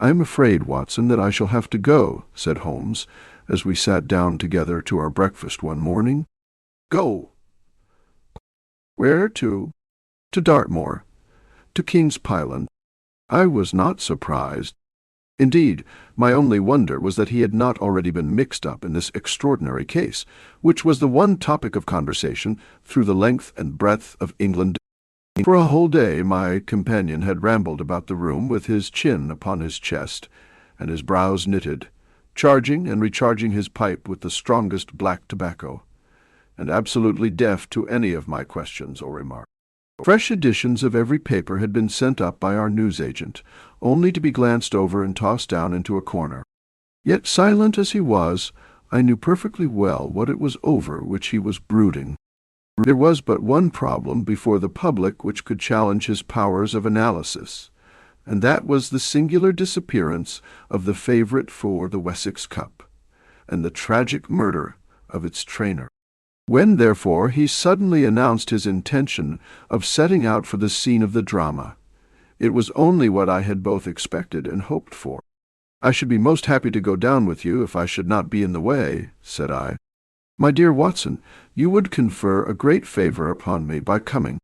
"I am afraid, Watson, that I shall have to go," said Holmes, as we sat down together to our breakfast one morning. "Go! Where to?" "To Dartmoor, to King's Pyland." I was not surprised. Indeed, my only wonder was that he had not already been mixed up in this extraordinary case, which was the one topic of conversation through the length and breadth of England. For a whole day my companion had rambled about the room with his chin upon his chest and his brows knitted, charging and recharging his pipe with the strongest black tobacco, and absolutely deaf to any of my questions or remarks. Fresh editions of every paper had been sent up by our newsagent, only to be glanced over and tossed down into a corner. Yet, silent as he was, I knew perfectly well what it was over which he was brooding. There was but one problem before the public which could challenge his powers of analysis, and that was the singular disappearance of the favourite for the Wessex Cup, and the tragic murder of its trainer. When, therefore, he suddenly announced his intention of setting out for the scene of the drama, it was only what I had both expected and hoped for. "I should be most happy to go down with you if I should not be in the way," said I. "My dear Watson, you would confer a great favour upon me by coming,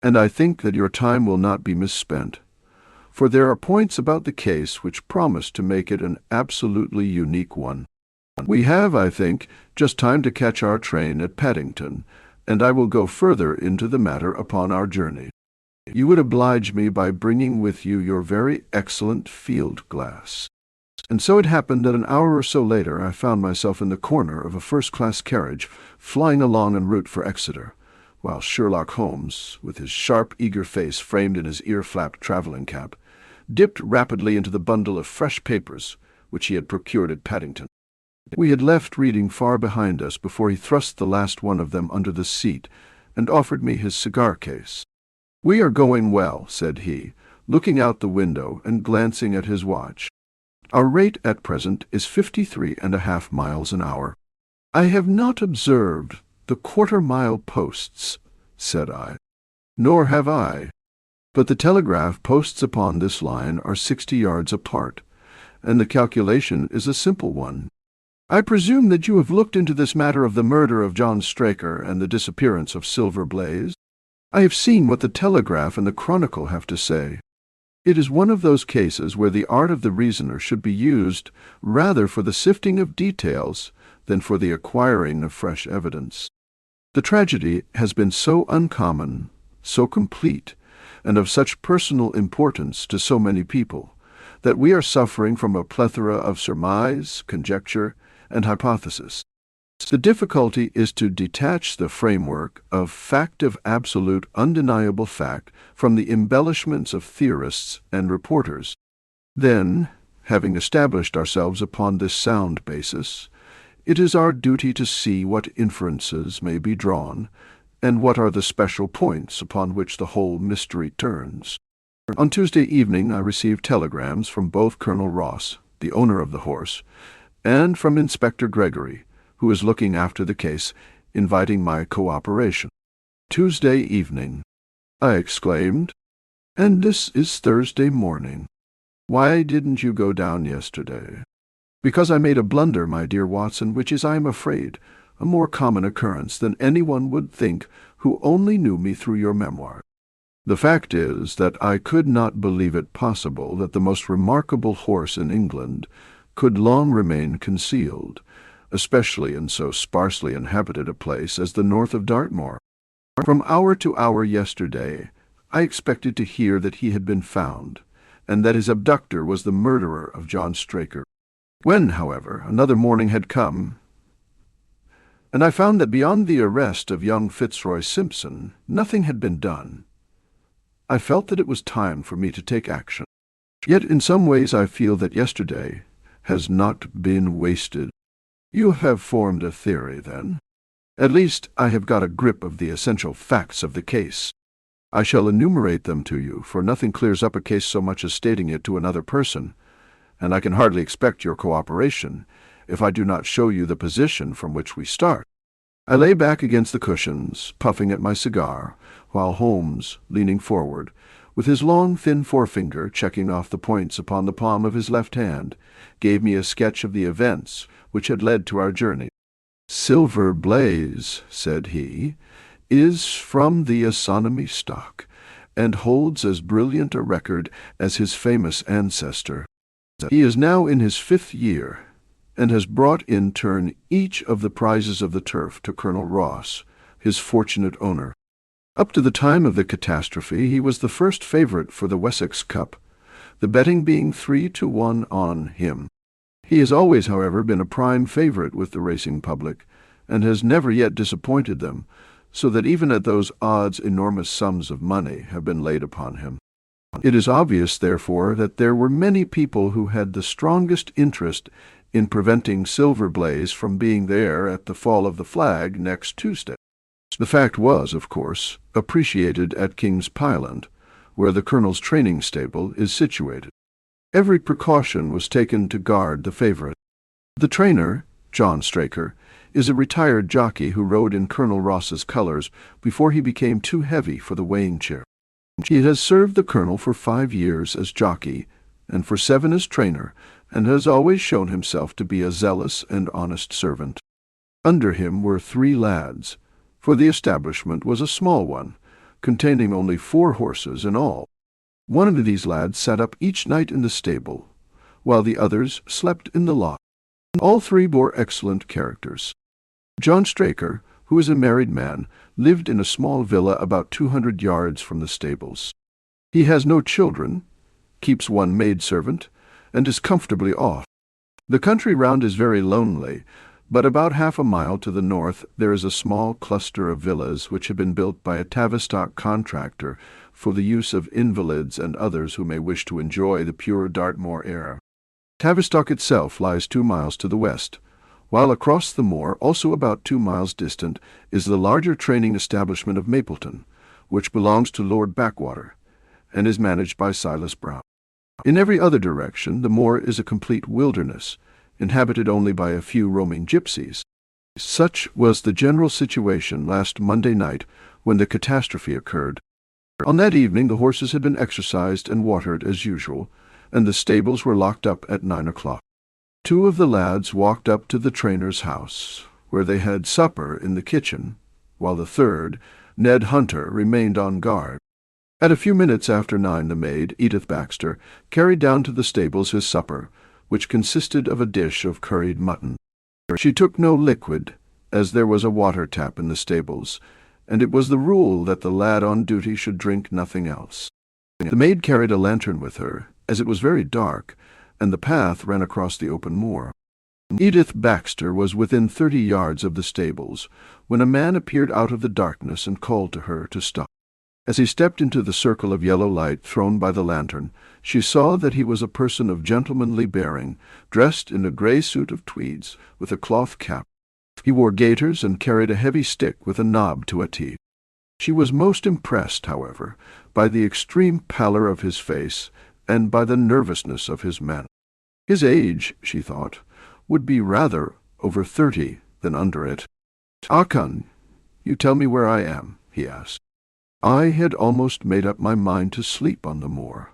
and I think that your time will not be misspent, for there are points about the case which promise to make it an absolutely unique one. We have, I think, just time to catch our train at Paddington, and I will go further into the matter upon our journey. You would oblige me by bringing with you your very excellent field-glass." And so it happened that an hour or so later I found myself in the corner of a first-class carriage flying along en route for Exeter, while Sherlock Holmes, with his sharp, eager face framed in his ear-flapped travelling cap, dipped rapidly into the bundle of fresh papers which he had procured at Paddington. We had left reading far behind us before he thrust the last one of them under the seat and offered me his cigar-case. "We are going well," said he, looking out the window and glancing at his watch. "Our rate at present is 53.5 miles an hour." "I have not observed the quarter-mile posts," said I. "Nor have I. But the telegraph posts upon this line are 60 yards apart, and the calculation is a simple one. I presume that you have looked into this matter of the murder of John Straker and the disappearance of Silver Blaze. I have seen what the Telegraph and the Chronicle have to say. It is one of those cases where the art of the reasoner should be used rather for the sifting of details than for the acquiring of fresh evidence. The tragedy has been so uncommon, so complete, and of such personal importance to so many people, that we are suffering from a plethora of surmise, conjecture, and hypothesis. The difficulty is to detach the framework of fact of absolute, undeniable fact from the embellishments of theorists and reporters. Then, having established ourselves upon this sound basis, it is our duty to see what inferences may be drawn, and what are the special points upon which the whole mystery turns. On Tuesday evening I received telegrams from both Colonel Ross, the owner of the horse, and from Inspector Gregory, who is looking after the case, inviting my cooperation. "Tuesday evening," I exclaimed, "and this is Thursday morning. Why didn't you go down yesterday?" "Because I made a blunder, my dear Watson, which is, I am afraid, a more common occurrence than anyone would think who only knew me through your memoirs. The fact is that I could not believe it possible that the most remarkable horse in England could long remain concealed, especially in so sparsely inhabited a place as the north of Dartmoor. From hour to hour yesterday I expected to hear that he had been found, and that his abductor was the murderer of John Straker. When, however, another morning had come, and I found that beyond the arrest of young Fitzroy Simpson nothing had been done, I felt that it was time for me to take action. Yet in some ways I feel that yesterday has not been wasted." "You have formed a theory, then?" "At least I have got a grip of the essential facts of the case. I shall enumerate them to you, for nothing clears up a case so much as stating it to another person, and I can hardly expect your cooperation if I do not show you the position from which we start." I lay back against the cushions, puffing at my cigar, while Holmes, leaning forward, with his long, thin forefinger checking off the points upon the palm of his left hand, gave me a sketch of the events which had led to our journey. "Silver Blaze," said he, "is from the Astronomy stock, and holds as brilliant a record as his famous ancestor. He is now in his 5th year, and has brought in turn each of the prizes of the turf to Colonel Ross, his fortunate owner. Up to the time of the catastrophe he was the first favourite for the Wessex Cup, the betting being 3-1 on him. He has always, however, been a prime favourite with the racing public, and has never yet disappointed them, so that even at those odds enormous sums of money have been laid upon him. It is obvious, therefore, that there were many people who had the strongest interest in preventing Silver Blaze from being there at the fall of the flag next Tuesday. The fact was, of course, appreciated at King's Pyland, where the Colonel's training stable is situated. Every precaution was taken to guard the favourite. The trainer, John Straker, is a retired jockey who rode in Colonel Ross's colours before he became too heavy for the weighing chair. He has served the Colonel for 5 years as jockey, and for 7 as trainer, and has always shown himself to be a zealous and honest servant. Under him were 3 lads, for the establishment was a small one, containing only 4 horses in all. One of these lads sat up each night in the stable, while the others slept in the loft. All 3 bore excellent characters. John Straker, who is a married man, lived in a small villa about 200 yards from the stables. He has no children, keeps 1 maidservant, and is comfortably off. The country round is very lonely, but about half a mile to the north there is a small cluster of villas which have been built by a Tavistock contractor for the use of invalids and others who may wish to enjoy the pure Dartmoor air. Tavistock itself lies 2 miles to the west, while across the moor, also about 2 miles distant, is the larger training establishment of Mapleton, which belongs to Lord Backwater, and is managed by Silas Brown. In every other direction the moor is a complete wilderness, inhabited only by a few roaming gypsies. Such was the general situation last Monday night when the catastrophe occurred. On that evening the horses had been exercised and watered as usual, and the stables were locked up at 9 o'clock. 2 of the lads walked up to the trainer's house, where they had supper in the kitchen, while the third, Ned Hunter, remained on guard. At a few minutes after 9 the maid, Edith Baxter, carried down to the stables his supper, which consisted of a dish of curried mutton. She took no liquid, as there was a water tap in the stables, and it was the rule that the lad on duty should drink nothing else. The maid carried a lantern with her, as it was very dark, and the path ran across the open moor. Edith Baxter was within 30 yards of the stables, when a man appeared out of the darkness and called to her to stop. As he stepped into the circle of yellow light thrown by the lantern, she saw that he was a person of gentlemanly bearing, dressed in a grey suit of tweeds, with a cloth cap. He wore gaiters and carried a heavy stick with a knob to a T. She was most impressed, however, by the extreme pallor of his face and by the nervousness of his manner. His age, she thought, would be rather over 30 than under it. "Can you tell me where I am?" he asked. "I had almost made up my mind to sleep on the moor,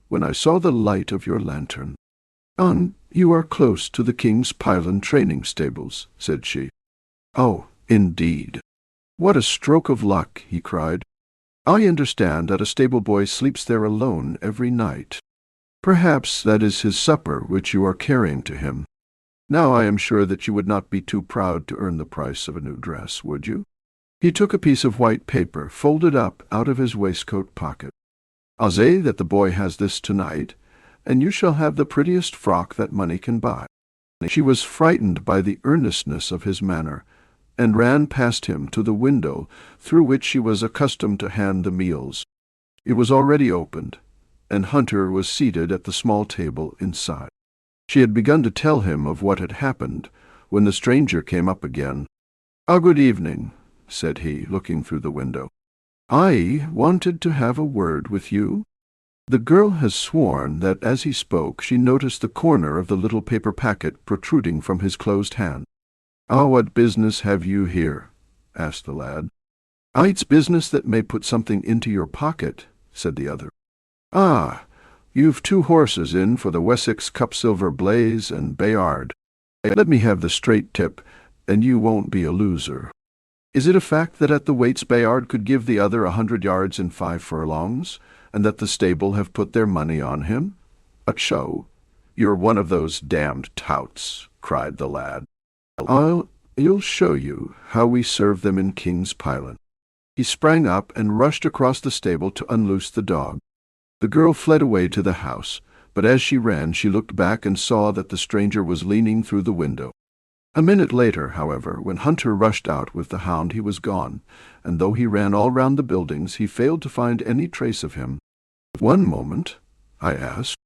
when I saw the light of your lantern." "You are close to the King's Pyland training stables," said she. "Oh, indeed! What a stroke of luck!" he cried. "I understand that a stable-boy sleeps there alone every night. Perhaps that is his supper which you are carrying to him. Now I am sure that you would not be too proud to earn the price of a new dress, would you?" He took a piece of white paper, folded up, out of his waistcoat pocket. "I'll say that the boy has this tonight, and you shall have the prettiest frock that money can buy." She was frightened by the earnestness of his manner, and ran past him to the window through which she was accustomed to hand the meals. It was already opened, and Hunter was seated at the small table inside. She had begun to tell him of what had happened, when the stranger came up again. "Good evening," said he, looking through the window. "I wanted to have a word with you." The girl has sworn that as he spoke she noticed the corner of the little paper packet protruding from his closed hand. "What business have you here?" asked the lad. "It's business that may put something into your pocket," said the other. "Ah, you've 2 horses in for the Wessex Cupsilver Blaze and Bayard. Let me have the straight tip, and you won't be a loser. Is it a fact that at the weights Bayard could give the other 100 yards in 5 furlongs, and that the stable have put their money on him? A show? You're one of those damned touts," cried the lad. I'll show you how we serve them in King's Pyland." He sprang up and rushed across the stable to unloose the dog. The girl fled away to the house, but as she ran she looked back and saw that the stranger was leaning through the window. A minute later, however, when Hunter rushed out with the hound, he was gone, and though he ran all round the buildings, he failed to find any trace of him. "One moment," I asked.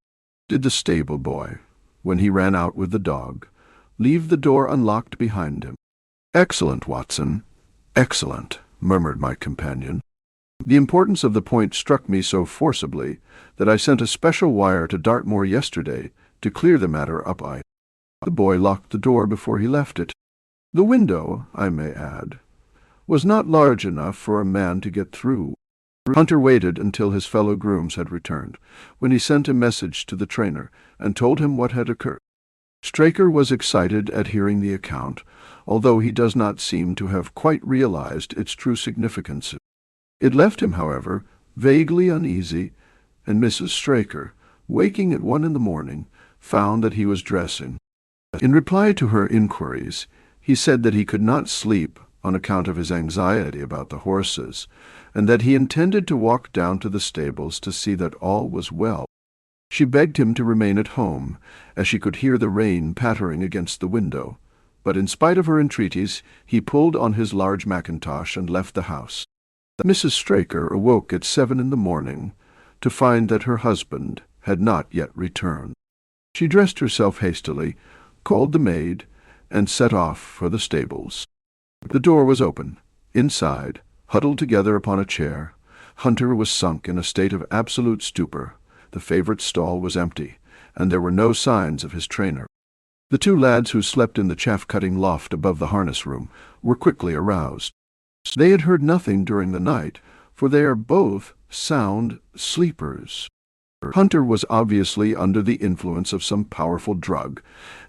"Did the stable boy, when he ran out with the dog, leave the door unlocked behind him?" "Excellent, Watson, excellent," murmured my companion. The importance of the point struck me so forcibly that I sent a special wire to Dartmoor yesterday to clear the matter up. The boy locked the door before he left it. The window, I may add, was not large enough for a man to get through. Hunter waited until his fellow grooms had returned, when he sent a message to the trainer and told him what had occurred. Straker was excited at hearing the account, although he does not seem to have quite realized its true significance. It left him, however, vaguely uneasy, and Mrs. Straker, waking at 1 in the morning, found that he was dressing. In reply to her inquiries, he said that he could not sleep on account of his anxiety about the horses, and that he intended to walk down to the stables to see that all was well. She begged him to remain at home, as she could hear the rain pattering against the window, but in spite of her entreaties, he pulled on his large mackintosh and left the house. Mrs. Straker awoke at 7 in the morning to find that her husband had not yet returned. She dressed herself hastily, called the maid, and set off for the stables. The door was open. Inside, huddled together upon a chair, Hunter was sunk in a state of absolute stupor. The favourite stall was empty, and there were no signs of his trainer. The 2 lads who slept in the chaff-cutting loft above the harness-room were quickly aroused. They had heard nothing during the night, for they are both sound sleepers. Hunter was obviously under the influence of some powerful drug,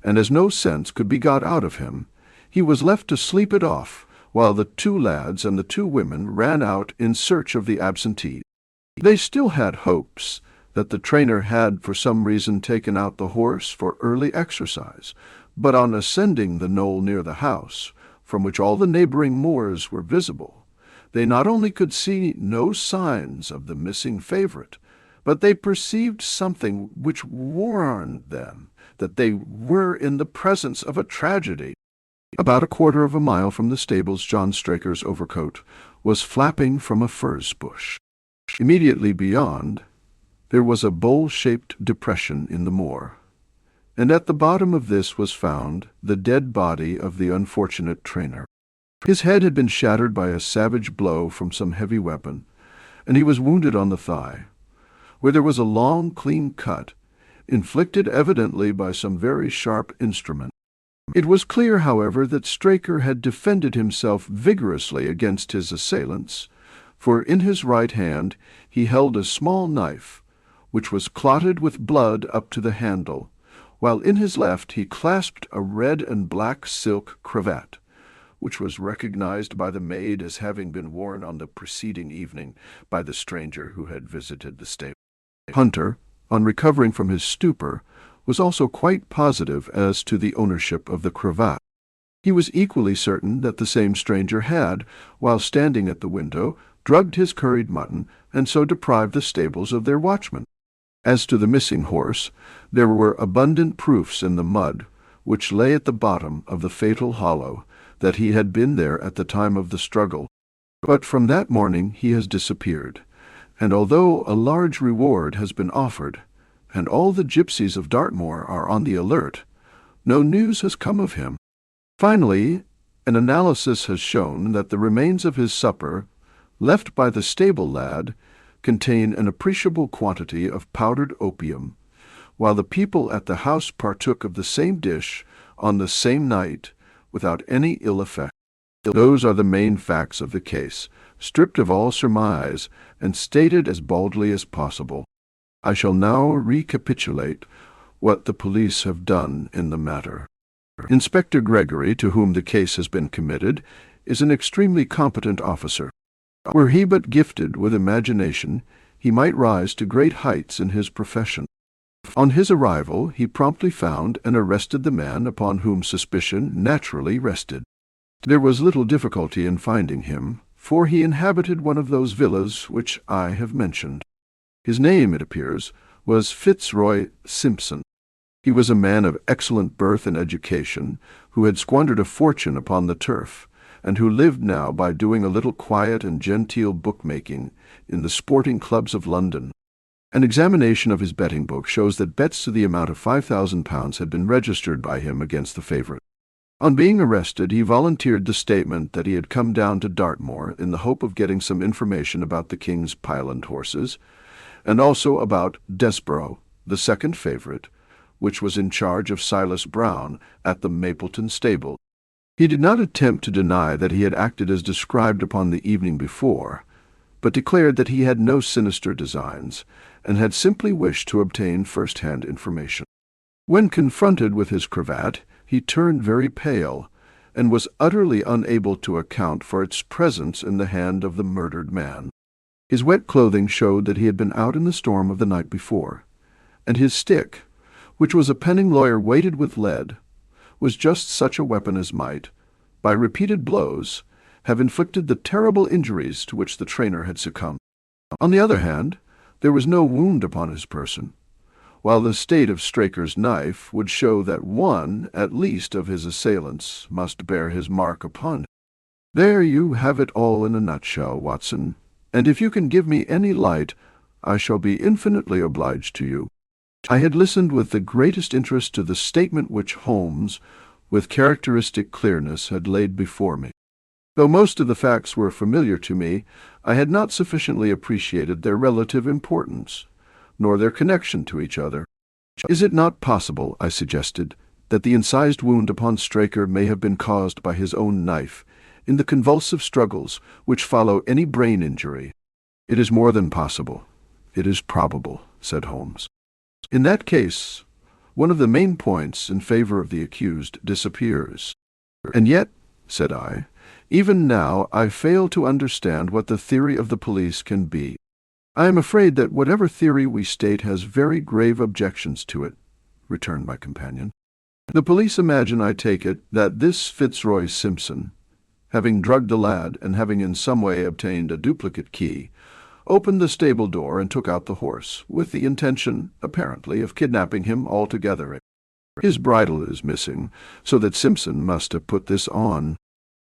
and as no sense could be got out of him, he was left to sleep it off, while the 2 lads and the 2 women ran out in search of the absentee. They still had hopes that the trainer had for some reason taken out the horse for early exercise, but on ascending the knoll near the house, from which all the neighboring moors were visible, they not only could see no signs of the missing favourite, but they perceived something which warned them that they were in the presence of a tragedy. About a quarter of a mile from the stables, John Straker's overcoat was flapping from a furze bush. Immediately beyond, there was a bowl-shaped depression in the moor, and at the bottom of this was found the dead body of the unfortunate trainer. His head had been shattered by a savage blow from some heavy weapon, and he was wounded on the thigh, where there was a long, clean cut, inflicted evidently by some very sharp instrument. It was clear, however, that Straker had defended himself vigorously against his assailants, for in his right hand he held a small knife, which was clotted with blood up to the handle, while in his left he clasped a red and black silk cravat, which was recognized by the maid as having been worn on the preceding evening by the stranger who had visited the stable. Hunter, on recovering from his stupor, was also quite positive as to the ownership of the cravat. He was equally certain that the same stranger had, while standing at the window, drugged his curried mutton, and so deprived the stables of their watchman. As to the missing horse, there were abundant proofs in the mud, which lay at the bottom of the fatal hollow, that he had been there at the time of the struggle. But from that morning he has disappeared, and although a large reward has been offered, and all the gypsies of Dartmoor are on the alert, no news has come of him. Finally, an analysis has shown that the remains of his supper, left by the stable lad, contain an appreciable quantity of powdered opium, while the people at the house partook of the same dish on the same night without any ill effect. Those are the main facts of the case, stripped of all surmise and stated as baldly as possible. I shall now recapitulate what the police have done in the matter. Inspector Gregory, to whom the case has been committed, is an extremely competent officer. Were he but gifted with imagination, he might rise to great heights in his profession. On his arrival, he promptly found and arrested the man upon whom suspicion naturally rested. There was little difficulty in finding him, for he inhabited one of those villas which I have mentioned. His name, it appears, was Fitzroy Simpson. He was a man of excellent birth and education, who had squandered a fortune upon the turf, and who lived now by doing a little quiet and genteel bookmaking in the sporting clubs of London. An examination of his betting book shows that bets to the amount of £5,000 had been registered by him against the favourite. On being arrested, he volunteered the statement that he had come down to Dartmoor in the hope of getting some information about the King's Pyland horses, and also about Desborough, the second favourite, which was in charge of Silas Brown at the Mapleton stable. He did not attempt to deny that he had acted as described upon the evening before, but declared that he had no sinister designs, and had simply wished to obtain first-hand information. When confronted with his cravat, he turned very pale, and was utterly unable to account for its presence in the hand of the murdered man. His wet clothing showed that he had been out in the storm of the night before, and his stick, which was a penning lawyer weighted with lead, was just such a weapon as might, by repeated blows, have inflicted the terrible injuries to which the trainer had succumbed. On the other hand, there was no wound upon his person, while the state of Straker's knife would show that one, at least, of his assailants must bear his mark upon him. There you have it all in a nutshell, Watson, and if you can give me any light, I shall be infinitely obliged to you. I had listened with the greatest interest to the statement which Holmes, with characteristic clearness, had laid before me. Though most of the facts were familiar to me, I had not sufficiently appreciated their relative importance, nor their connection to each other. Is it not possible, I suggested, that the incised wound upon Straker may have been caused by his own knife, in the convulsive struggles which follow any brain injury? It is more than possible. It is probable, said Holmes. In that case, one of the main points in favor of the accused disappears. And yet, said I, even now I fail to understand what the theory of the police can be. I am afraid that whatever theory we state has very grave objections to it, returned my companion. The police imagine, I take it, that this Fitzroy Simpson, having drugged the lad and having in some way obtained a duplicate key, opened the stable door and took out the horse, with the intention, apparently, of kidnapping him altogether. His bridle is missing, so that Simpson must have put this on.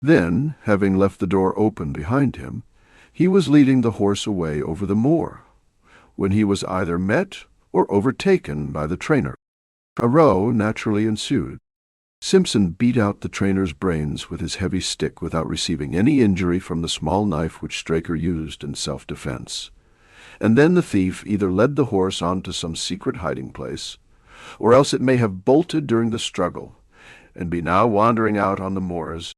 Then, having left the door open behind him, he was leading the horse away over the moor, when he was either met or overtaken by the trainer. A row naturally ensued. Simpson beat out the trainer's brains with his heavy stick without receiving any injury from the small knife which Straker used in self-defense. And then the thief either led the horse on to some secret hiding-place, or else it may have bolted during the struggle, and be now wandering out on the moors.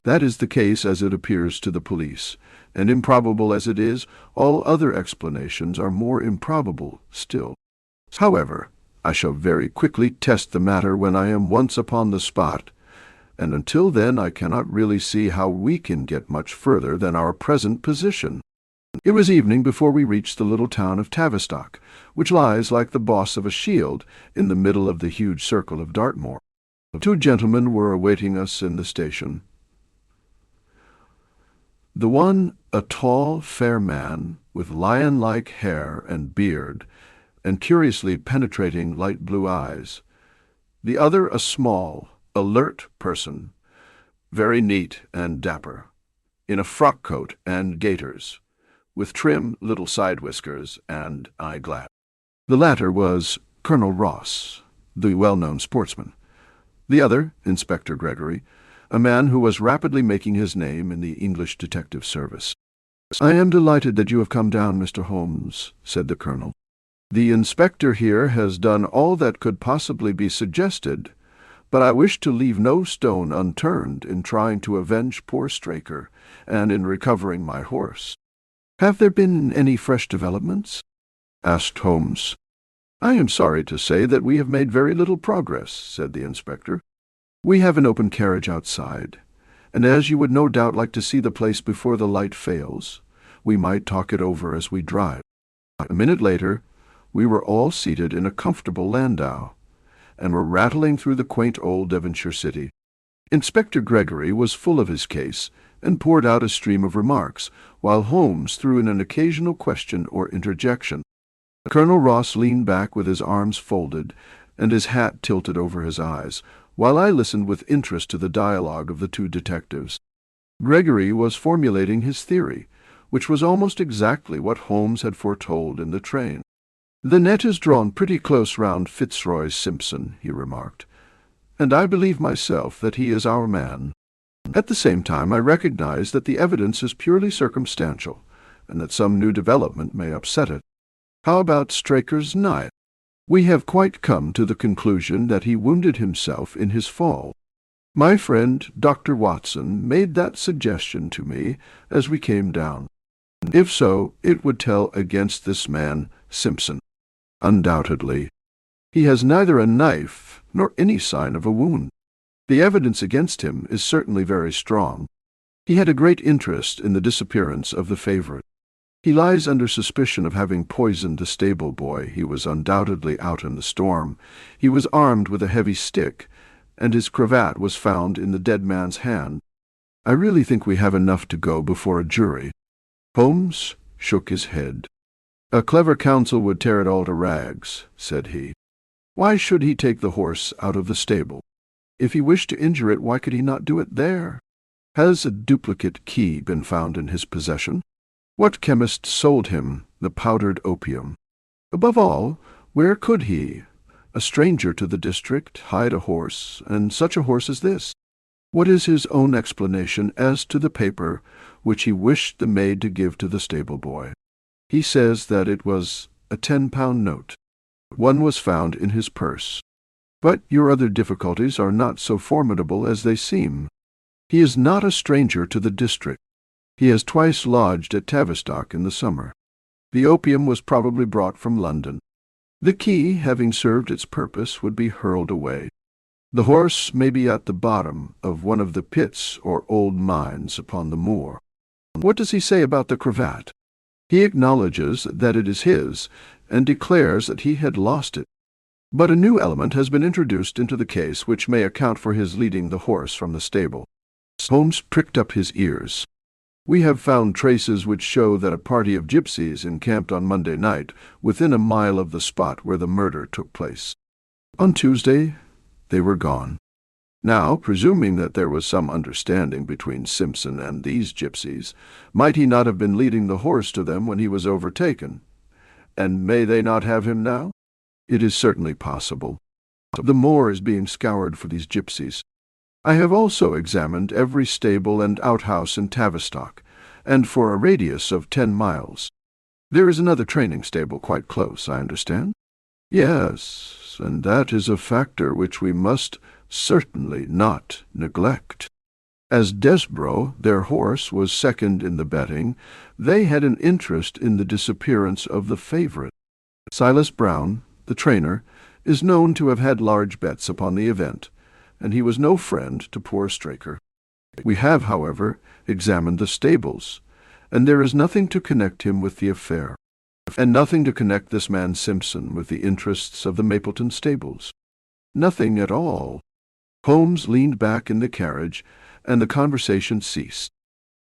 That is the case as it appears to the police, and improbable as it is, all other explanations are more improbable still. However, I shall very quickly test the matter when I am once upon the spot, and until then I cannot really see how we can get much further than our present position. It was evening before we reached the little town of Tavistock, which lies like the boss of a shield in the middle of the huge circle of Dartmoor. Two gentlemen were awaiting us in the station. The one a tall, fair man, with lion-like hair and beard, and curiously penetrating light blue eyes. The other a small, alert person, very neat and dapper, in a frock-coat and gaiters, with trim little side-whiskers and eye-glass. The latter was Colonel Ross, the well-known sportsman. The other, Inspector Gregory, a man who was rapidly making his name in the English detective service. "I am delighted that you have come down, Mr. Holmes," said the colonel. "The inspector here has done all that could possibly be suggested, but I wish to leave no stone unturned in trying to avenge poor Straker, and in recovering my horse." "Have there been any fresh developments?" asked Holmes. "I am sorry to say that we have made very little progress," said the inspector. "We have an open carriage outside, and as you would no doubt like to see the place before the light fails, we might talk it over as we drive." A minute later, we were all seated in a comfortable landau, and were rattling through the quaint old Devonshire city. Inspector Gregory was full of his case, and poured out a stream of remarks, while Holmes threw in an occasional question or interjection. Colonel Ross leaned back with his arms folded, and his hat tilted over his eyes, while I listened with interest to the dialogue of the two detectives. Gregory was formulating his theory, which was almost exactly what Holmes had foretold in the train. "The net is drawn pretty close round Fitzroy Simpson," he remarked, "and I believe myself that he is our man. At the same time, I recognize that the evidence is purely circumstantial, and that some new development may upset it. How about Straker's knife? We have quite come to the conclusion that he wounded himself in his fall. My friend Dr. Watson made that suggestion to me as we came down. If so, it would tell against this man Simpson. Undoubtedly. He has neither a knife nor any sign of a wound. The evidence against him is certainly very strong. He had a great interest in the disappearance of the favorite. He lies under suspicion of having poisoned the stable boy. He was undoubtedly out in the storm. He was armed with a heavy stick, and his cravat was found in the dead man's hand. I really think we have enough to go before a jury." Holmes shook his head. "A clever counsel would tear it all to rags," said he. "Why should he take the horse out of the stable? If he wished to injure it, why could he not do it there? Has a duplicate key been found in his possession? What chemist sold him the powdered opium? Above all, where could he, a stranger to the district, hide a horse, and such a horse as this? What is his own explanation as to the paper which he wished the maid to give to the stable boy? He says that it was a 10-pound note. One was found in his purse. But your other difficulties are not so formidable as they seem. He is not a stranger to the district. He has twice lodged at Tavistock in the summer. The opium was probably brought from London. The key, having served its purpose, would be hurled away. The horse may be at the bottom of one of the pits or old mines upon the moor. What does he say about the cravat? He acknowledges that it is his, and declares that he had lost it. But a new element has been introduced into the case which may account for his leading the horse from the stable." Holmes pricked up his ears. "We have found traces which show that a party of gypsies encamped on Monday night within a mile of the spot where the murder took place. On Tuesday they were gone. Now, presuming that there was some understanding between Simpson and these gypsies, might he not have been leading the horse to them when he was overtaken? And may they not have him now? It is certainly possible. The moor is being scoured for these gypsies. I have also examined every stable and outhouse in Tavistock, and for a radius of 10 miles. There is another training stable quite close, I understand?" "Yes, and that is a factor which we must certainly not neglect. As Desborough, their horse, was second in the betting, they had an interest in the disappearance of the favourite. Silas Brown, the trainer, is known to have had large bets upon the event, and he was no friend to poor Straker. We have, however, examined the stables, and there is nothing to connect him with the affair, and nothing to connect this man Simpson with the interests of the Mapleton stables. Nothing at all." Holmes leaned back in the carriage, and the conversation ceased.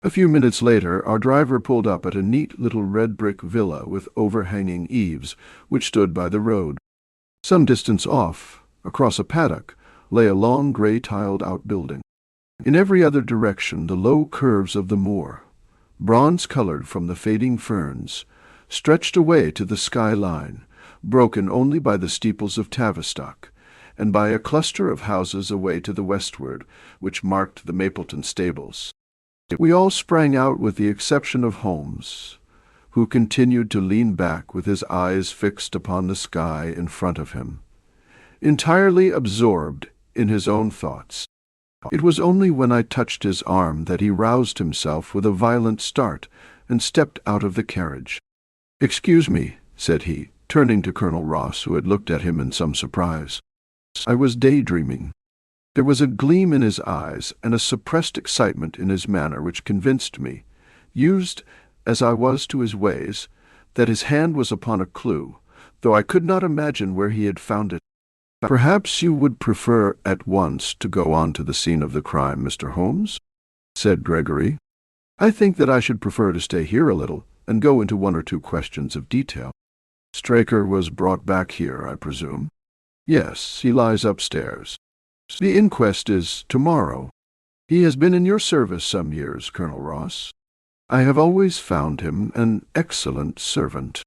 A few minutes later, our driver pulled up at a neat little red-brick villa with overhanging eaves, which stood by the road. Some distance off, across a paddock, lay a long grey-tiled outbuilding. In every other direction the low curves of the moor, bronze-colored from the fading ferns, stretched away to the sky-line, broken only by the steeples of Tavistock, and by a cluster of houses away to the westward, which marked the Mapleton stables. We all sprang out with the exception of Holmes, who continued to lean back with his eyes fixed upon the sky in front of him, entirely absorbed in his own thoughts. It was only when I touched his arm that he roused himself with a violent start and stepped out of the carriage. "Excuse me," said he, turning to Colonel Ross, who had looked at him in some surprise. "I was daydreaming." There was a gleam in his eyes and a suppressed excitement in his manner which convinced me, used as I was to his ways, that his hand was upon a clue, though I could not imagine where he had found it. "Perhaps you would prefer at once to go on to the scene of the crime, Mr. Holmes?" said Gregory. "I think that I should prefer to stay here a little and go into one or two questions of detail." "Straker was brought back here, I presume?" "Yes, he lies upstairs. The inquest is tomorrow. He has been in your service some years, Colonel Ross. I have always found him an excellent servant.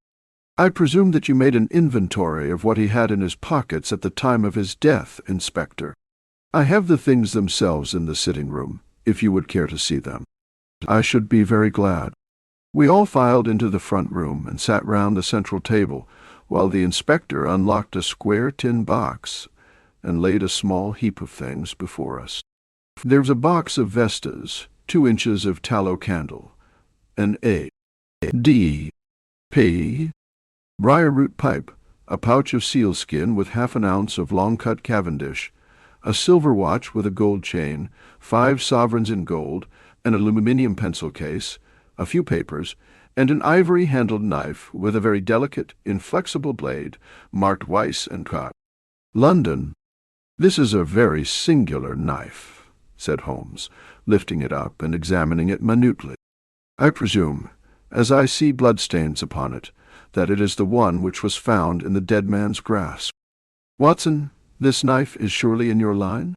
I presume that you made an inventory of what he had in his pockets at the time of his death, Inspector. I have the things themselves in the sitting-room, if you would care to see them." "I should be very glad." We all filed into the front room and sat round the central table, while the inspector unlocked a square tin box and laid a small heap of things before us. There was a box of Vestas, 2 inches of tallow candle, an A.D. P. briar-root pipe, a pouch of sealskin with half an ounce of long-cut Cavendish, a silver watch with a gold chain, 5 sovereigns in gold, an aluminium pencil case, a few papers, and an ivory-handled knife with a very delicate, inflexible blade, marked Weiss and Co. London. "This is a very singular knife," said Holmes, lifting it up and examining it minutely. "I presume, as I see bloodstains upon it, that it is the one which was found in the dead man's grasp. Watson, this knife is surely in your line?"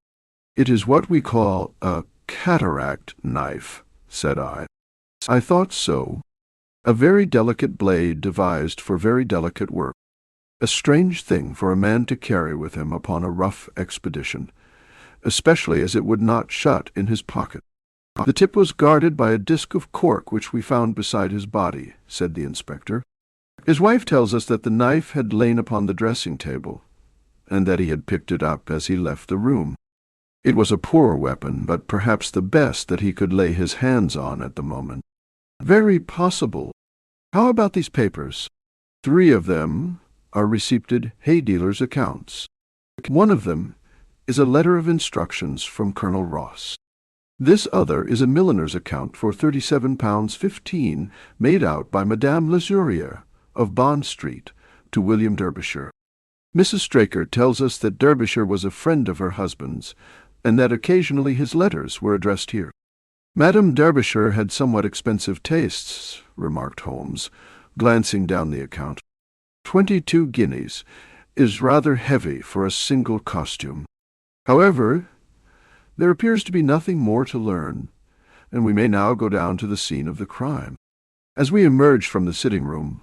"It is what we call a cataract knife," said I. "I thought so. A very delicate blade devised for very delicate work. A strange thing for a man to carry with him upon a rough expedition, especially as it would not shut in his pocket." "The tip was guarded by a disc of cork which we found beside his body," said the inspector. "His wife tells us that the knife had lain upon the dressing-table, and that he had picked it up as he left the room. It was a poor weapon, but perhaps the best that he could lay his hands on at the moment." "Very possible. How about these papers?" "3 of them are receipted hay-dealers' accounts. One of them is a letter of instructions from Colonel Ross. This other is a milliner's account for £37.15 made out by Madame Lesurier of Bond Street to William Derbyshire. Mrs. Straker tells us that Derbyshire was a friend of her husband's, and that occasionally his letters were addressed here." "Madame Derbyshire had somewhat expensive tastes," remarked Holmes, glancing down the account. 22 guineas is rather heavy for a single costume. However, there appears to be nothing more to learn, and we may now go down to the scene of the crime." As we emerged from the sitting-room,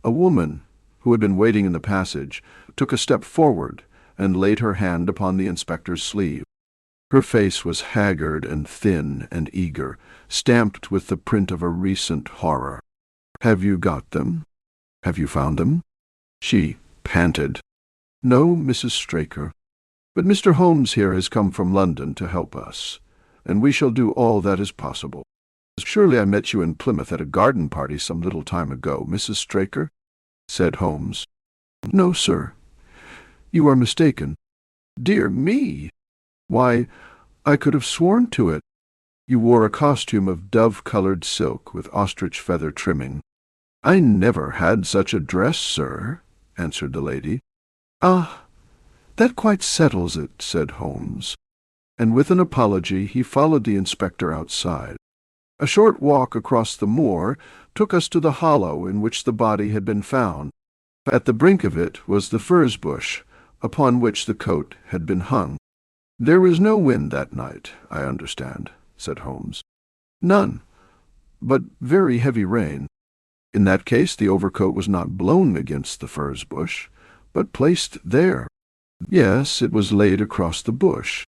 a woman, who had been waiting in the passage, took a step forward and laid her hand upon the inspector's sleeve. Her face was haggard and thin and eager, stamped with the print of a recent horror. "Have you got them? Have you found them?" she panted. "No, Mrs. Straker. But Mr. Holmes here has come from London to help us, and we shall do all that is possible. Surely I met you in Plymouth at a garden party some little time ago, Mrs. Straker?" said Holmes. "No, sir. You are mistaken." "Dear me! Why, I could have sworn to it. You wore a costume of dove-colored silk with ostrich feather trimming." "I never had such a dress, sir," answered the lady. "Ah, that quite settles it," said Holmes, and with an apology he followed the inspector outside. A short walk across the moor took us to the hollow in which the body had been found. At the brink of it was the furze bush upon which the coat had been hung. "There was no wind that night, I understand," said Holmes. "None, but very heavy rain. In that case the overcoat was not blown against the furze bush, but placed there." "Yes, it was laid across the bush.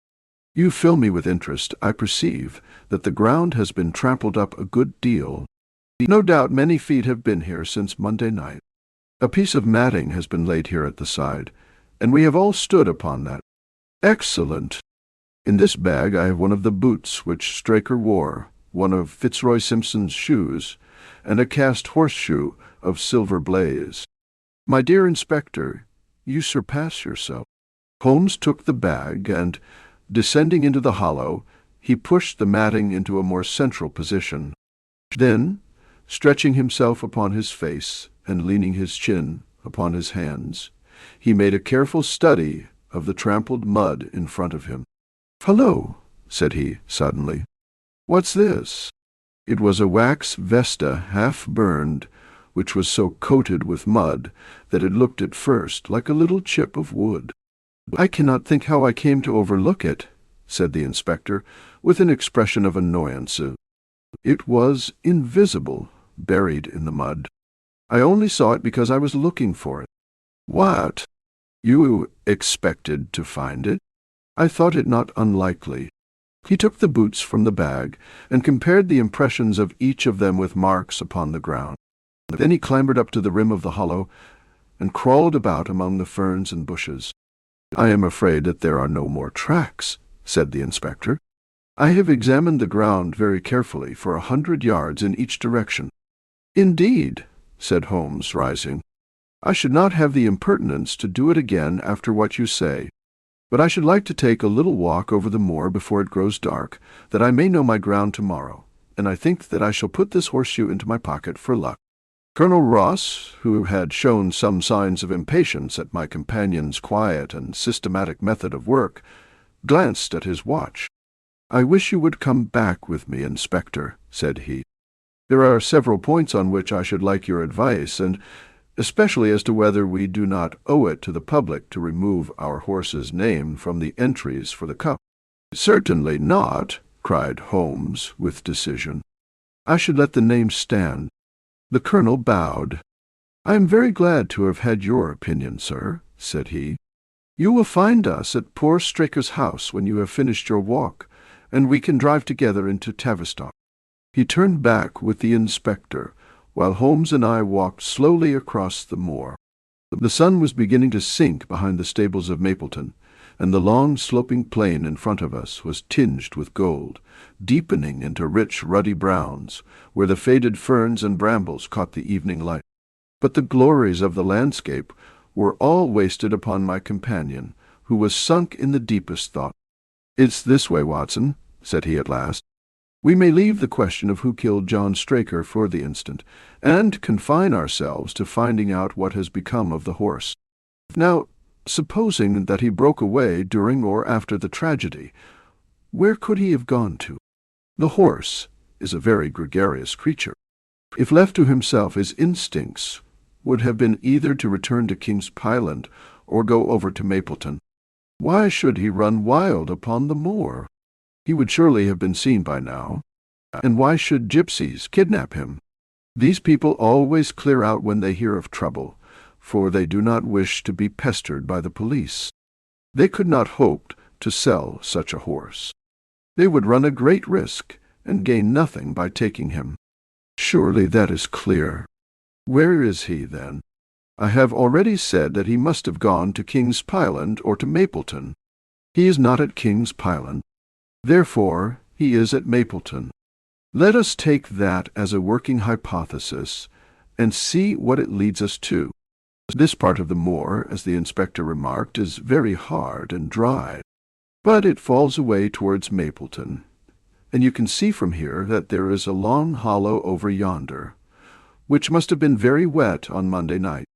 You fill me with interest. I perceive that the ground has been trampled up a good deal. No doubt many feet have been here since Monday night. A piece of matting has been laid here at the side, and we have all stood upon that. Excellent. In this bag I have one of the boots which Straker wore, one of Fitzroy Simpson's shoes, and a cast horseshoe of silver blaze. My dear Inspector, you surpass yourself. Holmes took the bag, and, descending into the hollow, he pushed the matting into a more central position. Then, stretching himself upon his face and leaning his chin upon his hands, he made a careful study of the trampled mud in front of him. "Hello," said he suddenly. "What's this?" It was a wax vesta half-burned, which was so coated with mud that it looked at first like a little chip of wood. "I cannot think how I came to overlook it," said the inspector, with an expression of annoyance. "It was invisible, buried in the mud. I only saw it because I was looking for it." "What? You expected to find it?" "I thought it not unlikely." He took the boots from the bag and compared the impressions of each of them with marks upon the ground. Then he clambered up to the rim of the hollow and crawled about among the ferns and bushes. "I am afraid that there are no more tracks," said the inspector. "I have examined the ground very carefully for 100 yards in each direction." "Indeed," said Holmes, rising. "I should not have the impertinence to do it again after what you say. But I should like to take a little walk over the moor before it grows dark, that I may know my ground tomorrow, and I think that I shall put this horseshoe into my pocket for luck." Colonel Ross, who had shown some signs of impatience at my companion's quiet and systematic method of work, glanced at his watch. "I wish you would come back with me, Inspector," said he. "There are several points on which I should like your advice, and especially as to whether we do not owe it to the public to remove our horse's name from the entries for the cup." "Certainly not," cried Holmes with decision. "I should let the name stand." The colonel bowed. "I am very glad to have had your opinion, sir," said he. "You will find us at poor Straker's house when you have finished your walk, and we can drive together into Tavistock." He turned back with the inspector, while Holmes and I walked slowly across the moor. The sun was beginning to sink behind the stables of Mapleton, and the long sloping plain in front of us was tinged with gold, deepening into rich ruddy browns, where the faded ferns and brambles caught the evening light. But the glories of the landscape were all wasted upon my companion, who was sunk in the deepest thought. "It's this way, Watson," said he at last. "We may leave the question of who killed John Straker for the instant, and confine ourselves to finding out what has become of the horse. Now, supposing that he broke away during or after the tragedy, where could he have gone to? The horse is a very gregarious creature. If left to himself, his instincts would have been either to return to King's Pyland or go over to Mapleton. Why should he run wild upon the moor? He would surely have been seen by now. And why should gypsies kidnap him? These people always clear out when they hear of trouble, for they do not wish to be pestered by the police. They could not hope to sell such a horse. They would run a great risk and gain nothing by taking him. Surely that is clear. Where is he, then? I have already said that he must have gone to King's Pyland or to Mapleton. He is not at King's Pyland. Therefore, he is at Mapleton. Let us take that as a working hypothesis and see what it leads us to. This part of the moor, as the inspector remarked, is very hard and dry, but it falls away towards Mapleton, and you can see from here that there is a long hollow over yonder, which must have been very wet on Monday night.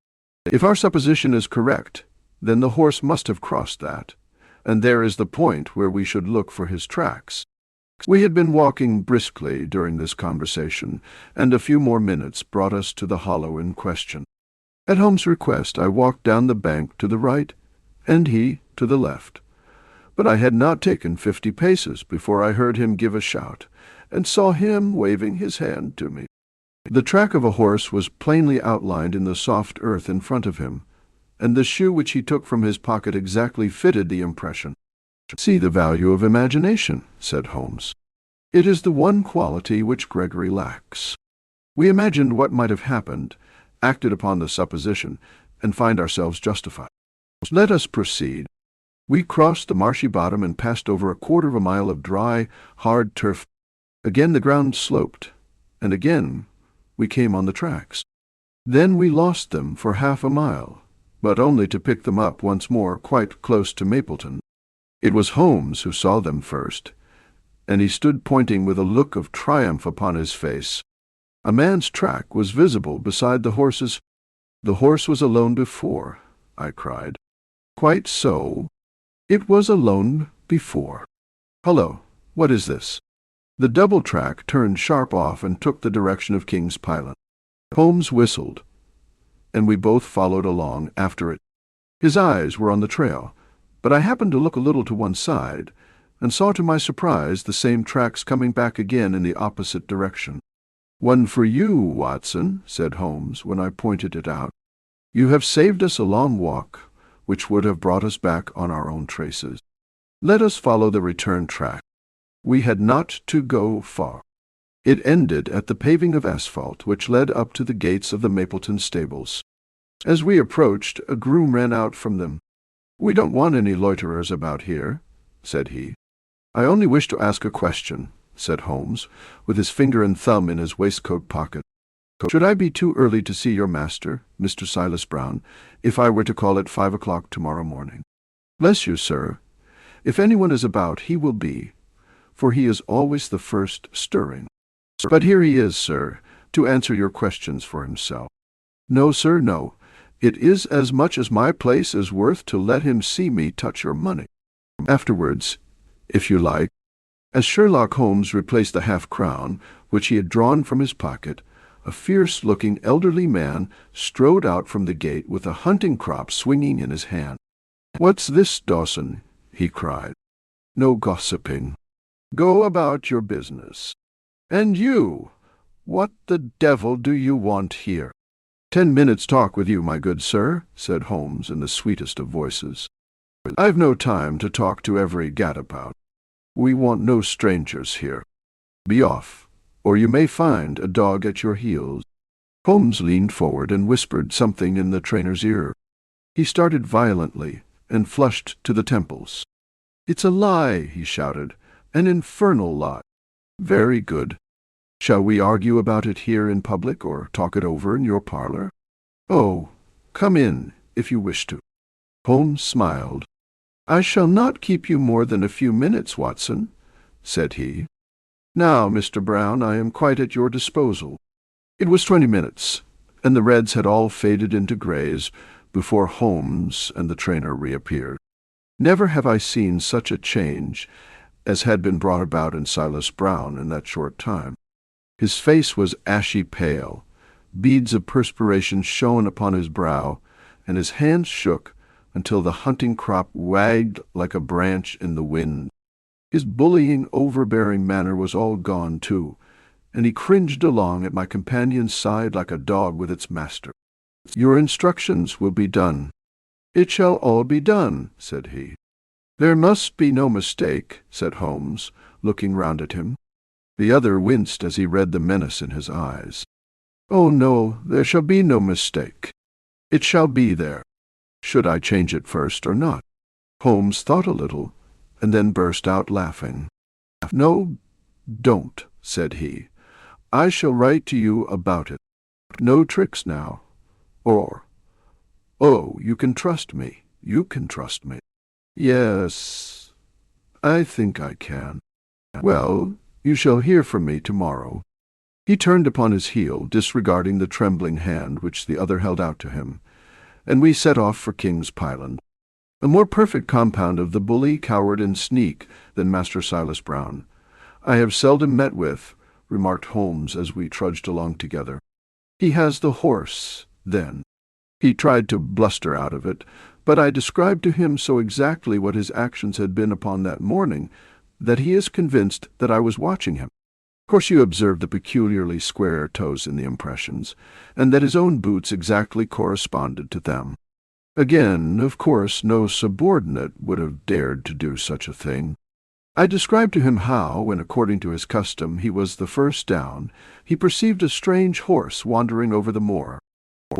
If our supposition is correct, then the horse must have crossed that, and there is the point where we should look for his tracks. We had been walking briskly during this conversation, and a few more minutes brought us to the hollow in question. At Holmes' request, I walked down the bank to the right, and he to the left. But I had not taken 50 paces before I heard him give a shout, and saw him waving his hand to me. The track of a horse was plainly outlined in the soft earth in front of him, and the shoe which he took from his pocket exactly fitted the impression. "See the value of imagination," said Holmes. "It is the one quality which Gregory lacks. We imagined what might have happened, acted upon the supposition, and find ourselves justified. Let us proceed." We crossed the marshy bottom and passed over a quarter of a mile of dry, hard turf. Again the ground sloped, and again we came on the tracks. Then we lost them for half a mile, but only to pick them up once more quite close to Mapleton. It was Holmes who saw them first, and he stood pointing with a look of triumph upon his face. A man's track was visible beside the horse's. "The horse was alone before," I cried. "Quite so. It was alone before. Hullo, what is this?" The double track turned sharp off and took the direction of King's Pylon. Holmes whistled, and we both followed along after it. His eyes were on the trail, but I happened to look a little to one side, and saw to my surprise the same tracks coming back again in the opposite direction. "One for you, Watson," said Holmes, when I pointed it out. "You have saved us a long walk, which would have brought us back on our own traces. Let us follow the return track." We had not to go far. It ended at the paving of asphalt which led up to the gates of the Mapleton stables. As we approached, a groom ran out from them. "We don't want any loiterers about here," said he. "I only wish to ask a question," said Holmes, with his finger and thumb in his waistcoat pocket. "Should I be too early to see your master, Mr. Silas Brown, if I were to call at 5 o'clock tomorrow morning?" "Bless you, sir. If anyone is about, he will be, for he is always the first stirring. But here he is, sir, to answer your questions for himself." "No, sir, no. It is as much as my place is worth to let him see me touch your money. Afterwards, if you like." As Sherlock Holmes replaced the half-crown, which he had drawn from his pocket, a fierce-looking elderly man strode out from the gate with a hunting-crop swinging in his hand. "What's this, Dawson?" he cried. "No gossiping. Go about your business. And you, what the devil do you want here?" "10 minutes' talk with you, my good sir," said Holmes in the sweetest of voices. "I've no time to talk to every gadabout. We want no strangers here. Be off, or you may find a dog at your heels." Holmes leaned forward and whispered something in the trainer's ear. He started violently and flushed to the temples. "It's a lie," he shouted, "an infernal lie." "Very good. Shall we argue about it here in public, or talk it over in your parlor?" "Oh, come in, if you wish to." Holmes smiled. "I shall not keep you more than a few minutes, Watson," said he. "Now, Mr. Brown, I am quite at your disposal." It was 20 minutes, and the reds had all faded into grays before Holmes and the trainer reappeared. Never have I seen such a change as had been brought about in Silas Brown in that short time. His face was ashy pale, beads of perspiration shone upon his brow, and his hands shook until the hunting crop wagged like a branch in the wind. His bullying, overbearing manner was all gone, too, and he cringed along at my companion's side like a dog with its master. "Your instructions will be done." "It shall all be done," said he. "There must be no mistake," said Holmes, looking round at him. The other winced as he read the menace in his eyes. "Oh, no, there shall be no mistake. It shall be there. Should I change it first or not?" Holmes thought a little, and then burst out laughing. "No, don't," said he. "I shall write to you about it. No tricks now. Oh, you can trust me. You can trust me." "Yes, I think I can." "Well, you shall hear from me tomorrow." He turned upon his heel, disregarding the trembling hand which the other held out to him, and we set off for King's Pylon. A more perfect compound of the bully, coward, and sneak than Master Silas Brown I have seldom met with, remarked Holmes as we trudged along together. "He has the horse, then." He tried to bluster out of it, but I described to him so exactly what his actions had been upon that morning that he is convinced that I was watching him. Of course you observed the peculiarly square toes in the impressions, and that his own boots exactly corresponded to them. Again, of course, no subordinate would have dared to do such a thing. I described to him how, when according to his custom he was the first down, he perceived a strange horse wandering over the moor,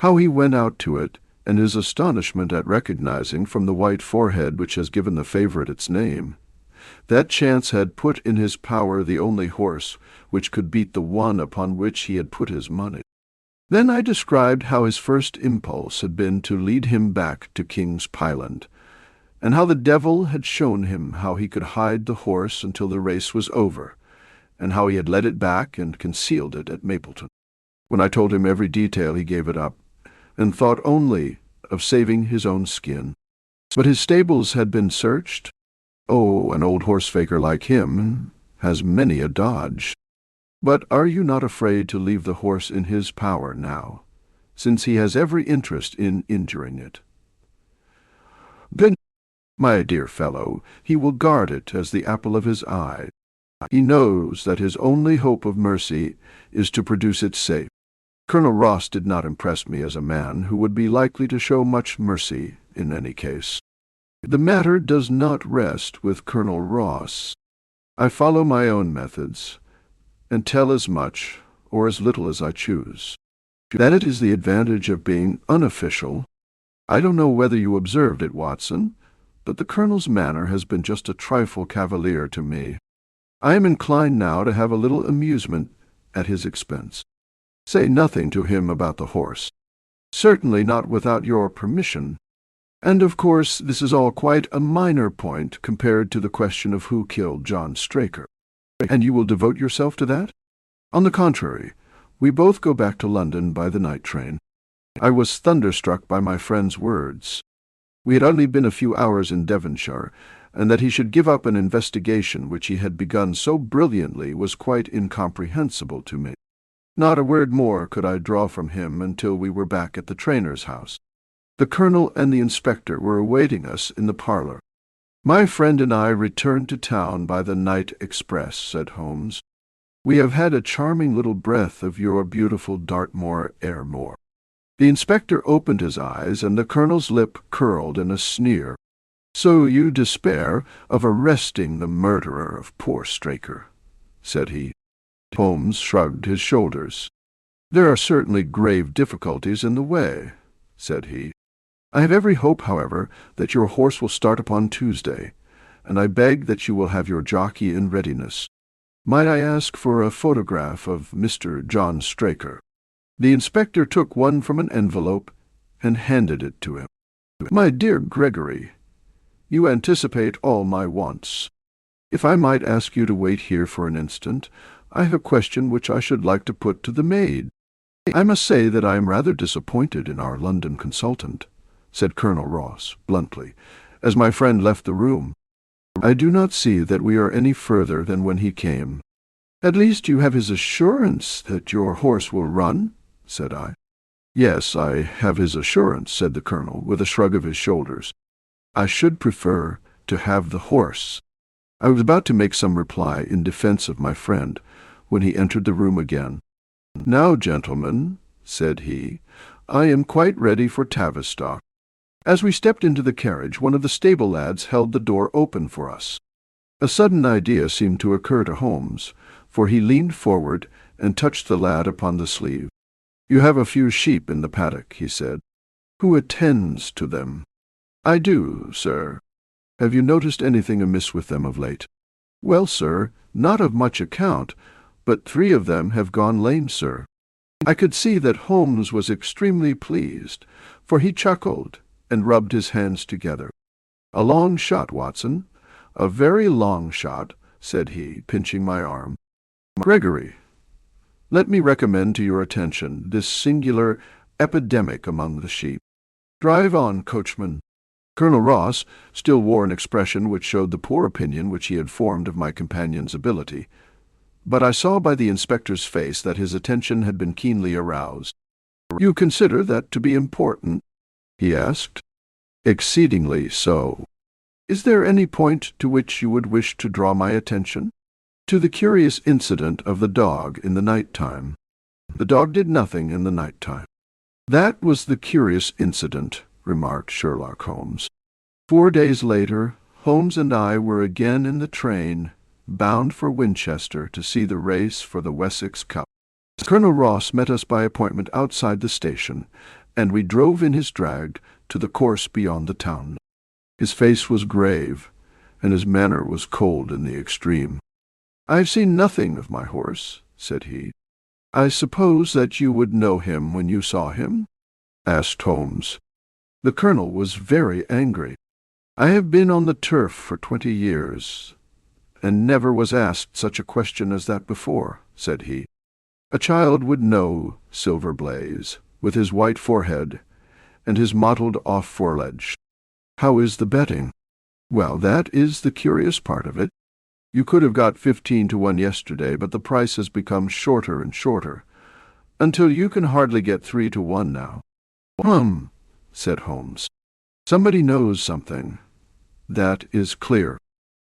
how he went out to it, and his astonishment at recognizing from the white forehead which has given the favourite its name, that chance had put in his power the only horse which could beat the one upon which he had put his money. Then I described how his first impulse had been to lead him back to King's Pyland, and how the devil had shown him how he could hide the horse until the race was over, and how he had led it back and concealed it at Mapleton. When I told him every detail, he gave it up, and thought only of saving his own skin. But his stables had been searched. Oh, an old horse-faker like him has many a dodge. But are you not afraid to leave the horse in his power now, since he has every interest in injuring it? Then, my dear fellow, he will guard it as the apple of his eye. He knows that his only hope of mercy is to produce it safe. Colonel Ross did not impress me as a man who would be likely to show much mercy in any case. The matter does not rest with Colonel Ross. I follow my own methods, and tell as much or as little as I choose. That it is the advantage of being unofficial. I don't know whether you observed it, Watson, but the Colonel's manner has been just a trifle cavalier to me. I am inclined now to have a little amusement at his expense. Say nothing to him about the horse. Certainly not without your permission. And of course this is all quite a minor point compared to the question of who killed John Straker. And you will devote yourself to that? On the contrary, we both go back to London by the night train. I was thunderstruck by my friend's words. We had only been a few hours in Devonshire, and that he should give up an investigation which he had begun so brilliantly was quite incomprehensible to me. Not a word more could I draw from him until we were back at the trainer's house. The Colonel and the inspector were awaiting us in the parlour. "My friend and I returned to town by the night express," said Holmes. "We have had a charming little breath of your beautiful Dartmoor air more." The inspector opened his eyes, and the Colonel's lip curled in a sneer. "So you despair of arresting the murderer of poor Straker," said he. Holmes shrugged his shoulders. "There are certainly grave difficulties in the way," said he. "I have every hope, however, that your horse will start upon Tuesday, and I beg that you will have your jockey in readiness. Might I ask for a photograph of Mr. John Straker?" The inspector took one from an envelope and handed it to him. "My dear Gregory, you anticipate all my wants. If I might ask you to wait here for an instant, I have a question which I should like to put to the maid." "I must say that I am rather disappointed in our London consultant," said Colonel Ross bluntly, as my friend left the room. "I do not see that we are any further than when he came." "At least you have his assurance that your horse will run?" said I. "Yes, I have his assurance," said the Colonel, with a shrug of his shoulders. "I should prefer to have the horse." I was about to make some reply in defence of my friend, when he entered the room again. "Now, gentlemen," said he, "I am quite ready for Tavistock." As we stepped into the carriage, one of the stable lads held the door open for us. A sudden idea seemed to occur to Holmes, for he leaned forward and touched the lad upon the sleeve. "You have a few sheep in the paddock," he said. "Who attends to them?" "I do, sir." "Have you noticed anything amiss with them of late?" "Well, sir, not of much account, but 3 of them have gone lame, sir." I could see that Holmes was extremely pleased, for he chuckled and rubbed his hands together. "A long shot, Watson, a very long shot," said he, pinching my arm. "Gregory, let me recommend to your attention this singular epidemic among the sheep. Drive on, coachman." Colonel Ross still wore an expression which showed the poor opinion which he had formed of my companion's ability, but I saw by the inspector's face that his attention had been keenly aroused. "You consider that to be important?" he asked. "Exceedingly so." "Is there any point to which you would wish to draw my attention?" "To the curious incident of the dog in the night-time." "The dog did nothing in the night-time." "That was the curious incident," remarked Sherlock Holmes. 4 days later, Holmes and I were again in the train, bound for Winchester to see the race for the Wessex Cup. Colonel Ross met us by appointment outside the station, and we drove in his drag to the course beyond the town. His face was grave, and his manner was cold in the extreme. "I have seen nothing of my horse," said he. "I suppose that you would know him when you saw him?" asked Holmes. The colonel was very angry. "I have been on the turf for 20 years, and never was asked such a question as that before," said he. "A child would know Silver Blaze, with his white forehead and his mottled off foreledge. How is the betting?" "Well, that is the curious part of it. You could have got 15 to 1 yesterday, but the price has become shorter and shorter, until you can hardly get 3 to 1 now." Said Holmes. "Somebody knows something. That is clear."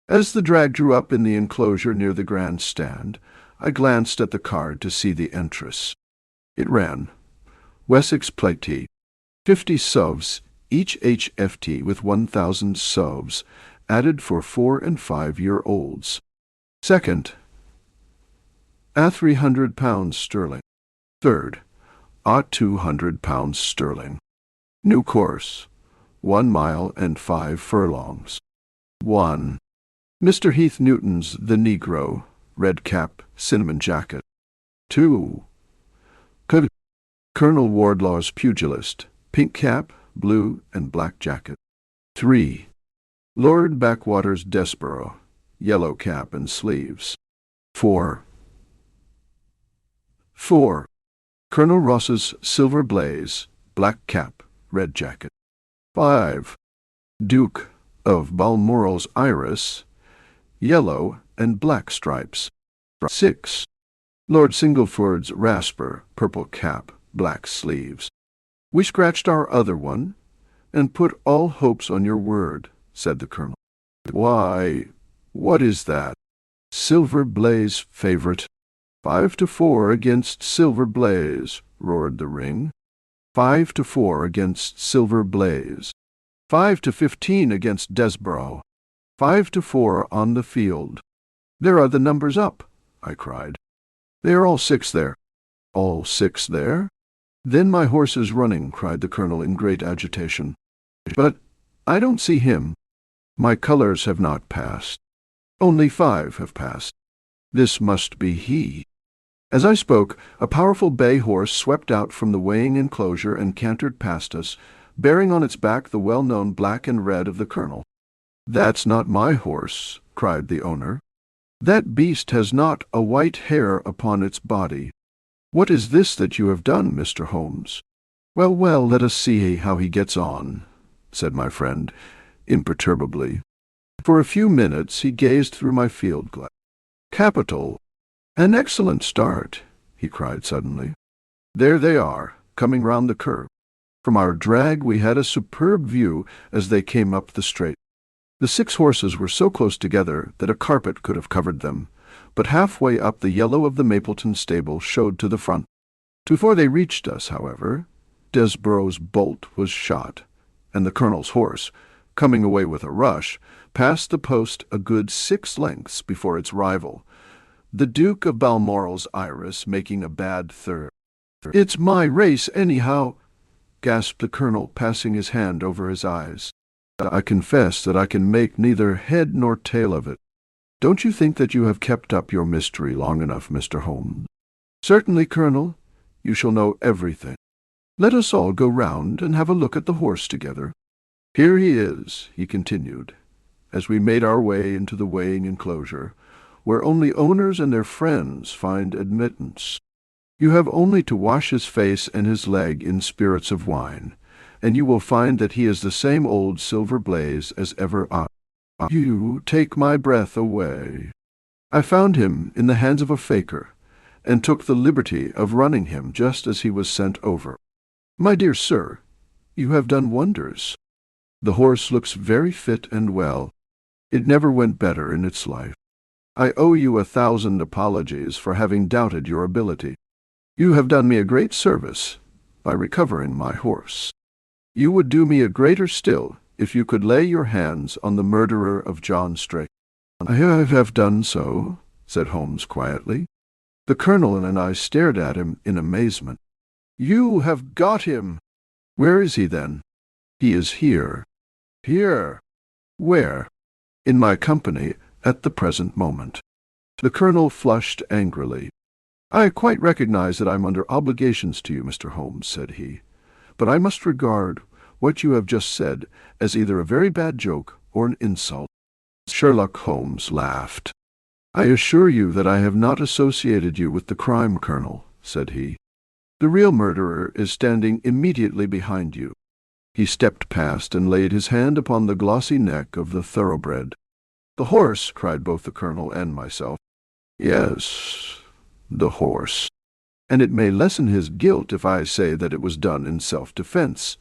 As the drag drew up in the enclosure near the grand stand, I glanced at the card to see the entrance. It ran, "Wessex Platy, 50 sovs, each HFT with 1,000 sovs, added for 4 and 5-year-olds. Second, £300 sterling. Third, £200 sterling. New course, 1 mile and 5 furlongs. 1. Mr. Heath Newton's The Negro, red cap, cinnamon jacket. 2. Colonel Wardlaw's Pugilist, pink cap, blue and black jacket. 3. Lord Backwater's Desborough, yellow cap and sleeves. 4. Colonel Ross's Silver Blaze, black cap, red jacket. 5. Duke of Balmoral's Iris, yellow and black stripes. 6. Lord Singleford's Rasper, purple cap, black sleeves. "We scratched our other one, and put all hopes on your word," said the colonel. "Why, what is that?" "Silver Blaze favourite." 5 to 4 against Silver Blaze, roared the ring. 5 to 4 against Silver Blaze. 5 to 15 against Desborough. 5 to 4 on the field. "There are the numbers up," I cried. "They are all 6 there." "All 6 there? Then my horse is running," cried the colonel in great agitation. "But I don't see him." "My colours have not passed. Only 5 have passed. This must be he." As I spoke, a powerful bay horse swept out from the weighing enclosure and cantered past us, bearing on its back the well-known black and red of the colonel. "That's not my horse," cried the owner. "That beast has not a white hair upon its body. What is this that you have done, Mr. Holmes?" "Well, well, let us see how he gets on," said my friend, imperturbably. For a few minutes he gazed through my field-glass. "Capital! An excellent start," he cried suddenly. "There they are, coming round the curve." From our drag we had a superb view as they came up the straight. The 6 horses were so close together that a carpet could have covered them, but halfway up the yellow of the Mapleton stable showed to the front. Before they reached us, however, Desborough's bolt was shot, and the colonel's horse, coming away with a rush, passed the post a good 6 lengths before its rival, the Duke of Balmoral's Iris making a bad third. "It's my race, anyhow," gasped the colonel, passing his hand over his eyes. "I confess that I can make neither head nor tail of it. Don't you think that you have kept up your mystery long enough, Mr. Holmes?" "Certainly, Colonel. You shall know everything. Let us all go round and have a look at the horse together. Here he is," he continued, as we made our way into the weighing enclosure, where only owners and their friends find admittance. "You have only to wash his face and his leg in spirits of wine, and you will find that he is the same old Silver Blaze as ever I. You take my breath away. I found him in the hands of a faker, and took the liberty of running him just as he was sent over. My dear sir, you have done wonders. The horse looks very fit and well. It never went better in its life. I owe you 1,000 apologies for having doubted your ability. You have done me a great service by recovering my horse. You would do me a greater still if you could lay your hands on the murderer of John Strake." "I have done so," said Holmes quietly. The colonel and I stared at him in amazement. "You have got him!" Where is he, then? He is here. Here? Where? In my company at the present moment. The colonel flushed angrily. I quite recognize that I'm under obligations to you, Mr. Holmes, said he, but I must regard what you have just said as either a very bad joke or an insult. Sherlock Holmes laughed. I assure you that I have not associated you with the crime, Colonel, said he. The real murderer is standing immediately behind you. He stepped past and laid his hand upon the glossy neck of the thoroughbred. The horse, cried both the colonel and myself. Yes, the horse. And it may lessen his guilt if I say that it was done in self-defense,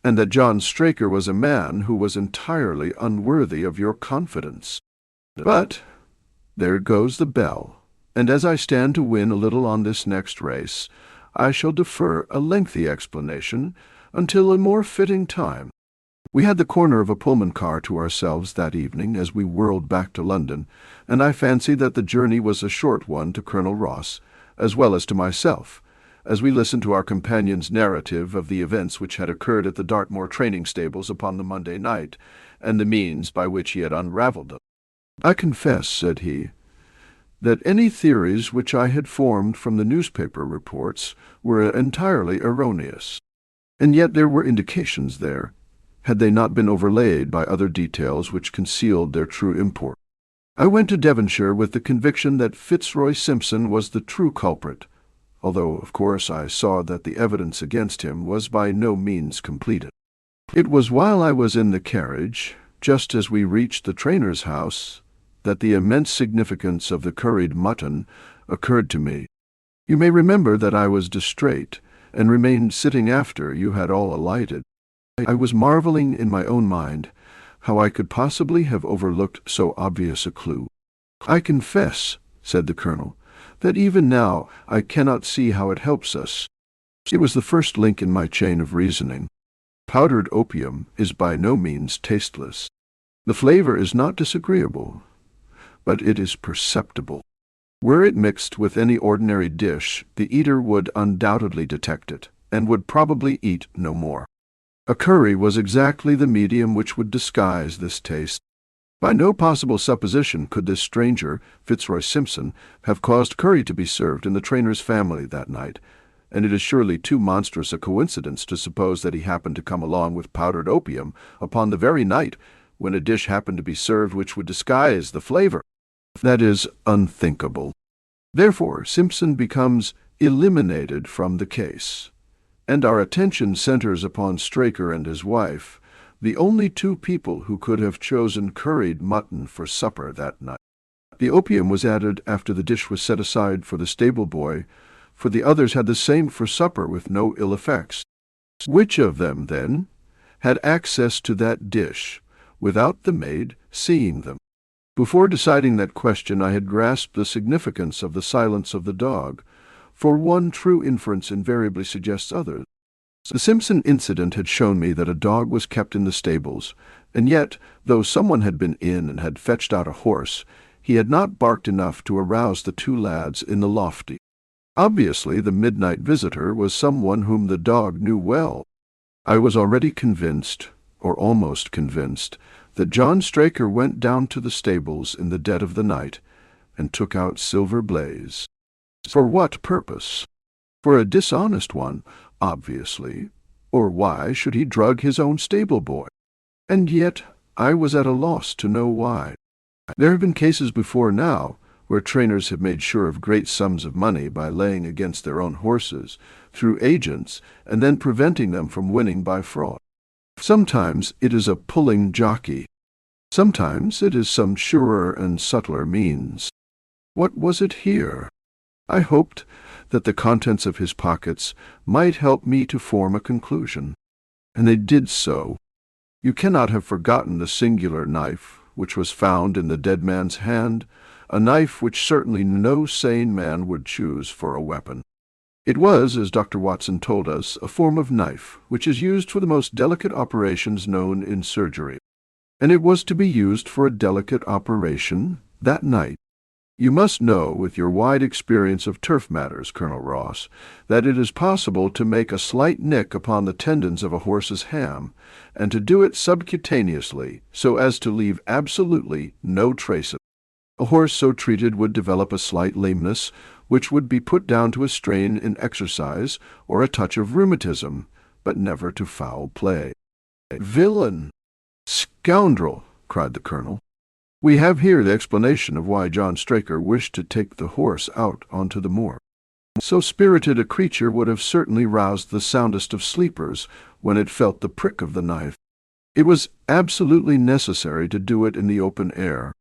and that John Straker was a man who was entirely unworthy of your confidence. But there goes the bell, and as I stand to win a little on this next race, I shall defer a lengthy explanation until a more fitting time. We had the corner of a Pullman car to ourselves that evening as we whirled back to London, and I fancy that the journey was a short one to Colonel Ross, as well as to myself, as we listened to our companion's narrative of the events which had occurred at the Dartmoor training stables upon the Monday night, and the means by which he had unravelled them. I confess, said he, that any theories which I had formed from the newspaper reports were entirely erroneous, and yet there were indications there, had they not been overlaid by other details which concealed their true import. I went to Devonshire with the conviction that Fitzroy Simpson was the true culprit, although, of course, I saw that the evidence against him was by no means completed. It was while I was in the carriage, just as we reached the trainer's house, that the immense significance of the curried mutton occurred to me. You may remember that I was distrait, and remained sitting after you had all alighted. I was marvelling in my own mind how I could possibly have overlooked so obvious a clue. I confess, said the colonel, that even now I cannot see how it helps us. It was the first link in my chain of reasoning. Powdered opium is by no means tasteless. The flavor is not disagreeable, but it is perceptible. Were it mixed with any ordinary dish, the eater would undoubtedly detect it, and would probably eat no more. A curry was exactly the medium which would disguise this taste. By no possible supposition could this stranger, Fitzroy Simpson, have caused curry to be served in the trainer's family that night, and it is surely too monstrous a coincidence to suppose that he happened to come along with powdered opium upon the very night when a dish happened to be served which would disguise the flavor. That is unthinkable. Therefore, Simpson becomes eliminated from the case, and our attention centers upon Straker and his wife, the only two people who could have chosen curried mutton for supper that night. The opium was added after the dish was set aside for the stable boy, for the others had the same for supper with no ill effects. Which of them, then, had access to that dish, without the maid seeing them? Before deciding that question, I had grasped the significance of the silence of the dog, for one true inference invariably suggests others. The Simpson incident had shown me that a dog was kept in the stables, and yet, though someone had been in and had fetched out a horse, he had not barked enough to arouse the two lads in the lofty. Obviously, the midnight visitor was someone whom the dog knew well. I was already convinced, or almost convinced, that John Straker went down to the stables in the dead of the night and took out Silver Blaze. For what purpose? For a dishonest one, obviously, or why should he drug his own stable boy? And yet I was at a loss to know why. There have been cases before now where trainers have made sure of great sums of money by laying against their own horses through agents and then preventing them from winning by fraud. Sometimes it is a pulling jockey. Sometimes it is some surer and subtler means. What was it here? I hoped that the contents of his pockets might help me to form a conclusion, and they did so. You cannot have forgotten the singular knife which was found in the dead man's hand, a knife which certainly no sane man would choose for a weapon. It was, as Dr. Watson told us, a form of knife which is used for the most delicate operations known in surgery, and it was to be used for a delicate operation that night. You must know, with your wide experience of turf matters, Colonel Ross, that it is possible to make a slight nick upon the tendons of a horse's ham, and to do it subcutaneously, so as to leave absolutely no trace of it. A horse so treated would develop a slight lameness, which would be put down to a strain in exercise or a touch of rheumatism, but never to foul play. "Villain! Scoundrel!" cried the colonel. "We have here the explanation of why John Straker wished to take the horse out onto the moor. So spirited a creature would have certainly roused the soundest of sleepers when it felt the prick of the knife. It was absolutely necessary to do it in the open air."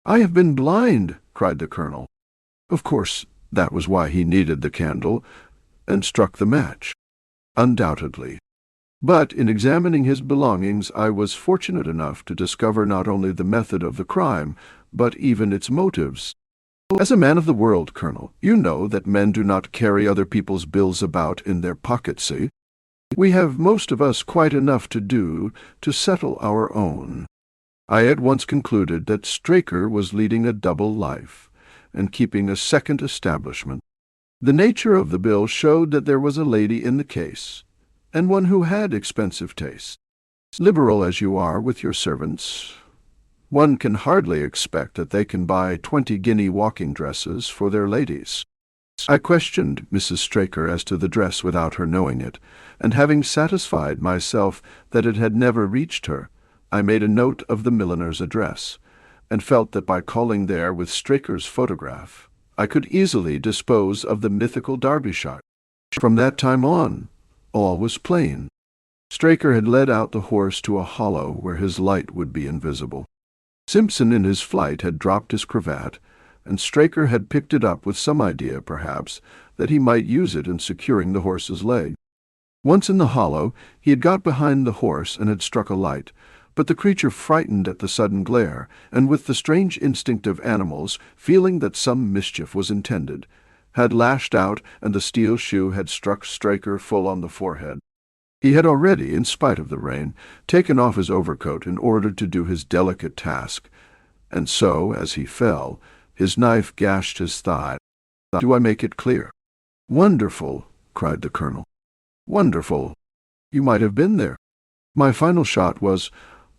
"I have been blind!" cried the colonel. Of course, that was why he needed the candle, and struck the match. "Undoubtedly. But in examining his belongings, I was fortunate enough to discover not only the method of the crime, but even its motives. As a man of the world, Colonel, you know that men do not carry other people's bills about in their pockets, see? We have most of us quite enough to do to settle our own. I at once concluded that Straker was leading a double life, and keeping a second establishment. The nature of the bill showed that there was a lady in the case, and one who had expensive tastes. Liberal as you are with your servants, one can hardly expect that they can buy 20-guinea walking dresses for their ladies. I questioned Mrs. Straker as to the dress without her knowing it, and having satisfied myself that it had never reached her, I made a note of the milliner's address, and felt that by calling there with Straker's photograph, I could easily dispose of the mythical Derbyshire. From that time on, all was plain. Straker had led out the horse to a hollow where his light would be invisible. Simpson in his flight had dropped his cravat, and Straker had picked it up with some idea, perhaps, that he might use it in securing the horse's leg. Once in the hollow, he had got behind the horse and had struck a light, but the creature, frightened at the sudden glare, and with the strange instinct of animals, feeling that some mischief was intended, had lashed out, and the steel shoe had struck Straker full on the forehead. He had already, in spite of the rain, taken off his overcoat in order to do his delicate task, and so, as he fell, his knife gashed his thigh. Do I make it clear? "Wonderful!" cried the colonel. "Wonderful! You might have been there. My final shot was,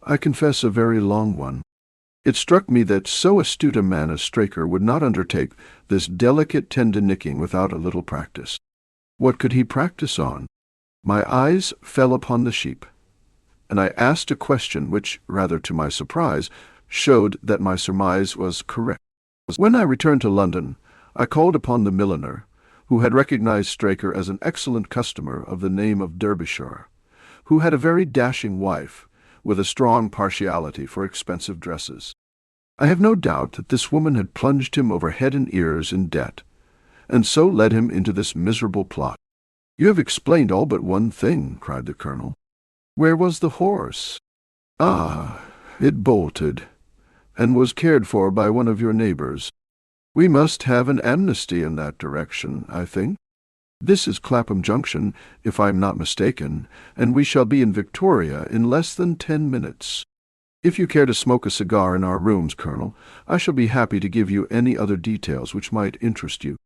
I confess, a very long one. It struck me that so astute a man as Straker would not undertake this delicate tendon-nicking without a little practice. What could he practice on? My eyes fell upon the sheep, and I asked a question which, rather to my surprise, showed that my surmise was correct. When I returned to London, I called upon the milliner, who had recognized Straker as an excellent customer of the name of Derbyshire, who had a very dashing wife, with a strong partiality for expensive dresses. I have no doubt that this woman had plunged him over head and ears in debt, and so led him into this miserable plot. "You have explained all but one thing," cried the colonel. "Where was the horse?" "Ah, it bolted, and was cared for by one of your neighbors. We must have an amnesty in that direction, I think. This is Clapham Junction, if I am not mistaken, and we shall be in Victoria in less than 10 minutes. If you care to smoke a cigar in our rooms, Colonel, I shall be happy to give you any other details which might interest you."